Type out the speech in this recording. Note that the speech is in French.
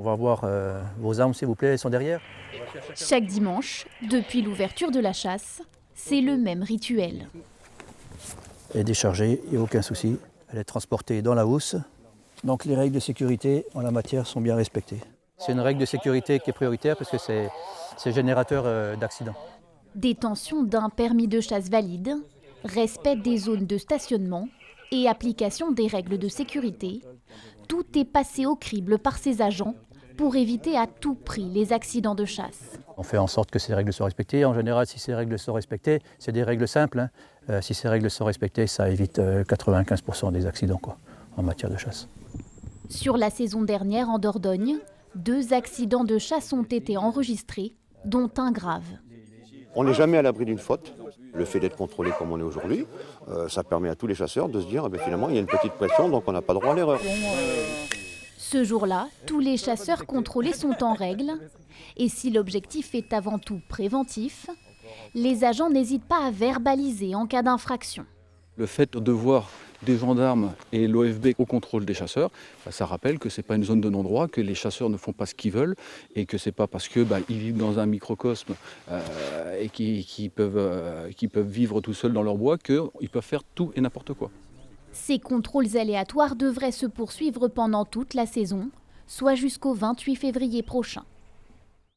On va voir vos armes, s'il vous plaît, elles sont derrière. Chaque dimanche, depuis l'ouverture de la chasse, c'est le même rituel. Elle est déchargée, il n'y a aucun souci. Elle est transportée dans la housse. Donc les règles de sécurité en la matière sont bien respectées. C'est une règle de sécurité qui est prioritaire parce que c'est générateur d'accidents. Détention d'un permis de chasse valide, respect des zones de stationnement et application des règles de sécurité, tout est passé au crible par ces agents pour éviter à tout prix les accidents de chasse. On fait en sorte que ces règles soient respectées. En général, si ces règles sont respectées, c'est des règles simples, hein. Si ces règles sont respectées, ça évite 95% des accidents en matière de chasse. Sur la saison dernière en Dordogne, 2 accidents de chasse ont été enregistrés, dont un grave. On n'est jamais à l'abri d'une faute. Le fait d'être contrôlé comme on est aujourd'hui, ça permet à tous les chasseurs de se dire finalement il y a une petite pression donc on n'a pas droit à l'erreur. Ce jour-là, tous les chasseurs contrôlés sont en règle. Et si l'objectif est avant tout préventif, les agents n'hésitent pas à verbaliser en cas d'infraction. Le fait de voir des gendarmes et l'OFB au contrôle des chasseurs, ça rappelle que ce n'est pas une zone de non-droit, que les chasseurs ne font pas ce qu'ils veulent et que ce n'est pas parce qu'ils vivent dans un microcosme et qu'ils peuvent vivre tout seuls dans leur bois qu'ils peuvent faire tout et n'importe quoi. Ces contrôles aléatoires devraient se poursuivre pendant toute la saison, soit jusqu'au 28 février prochain.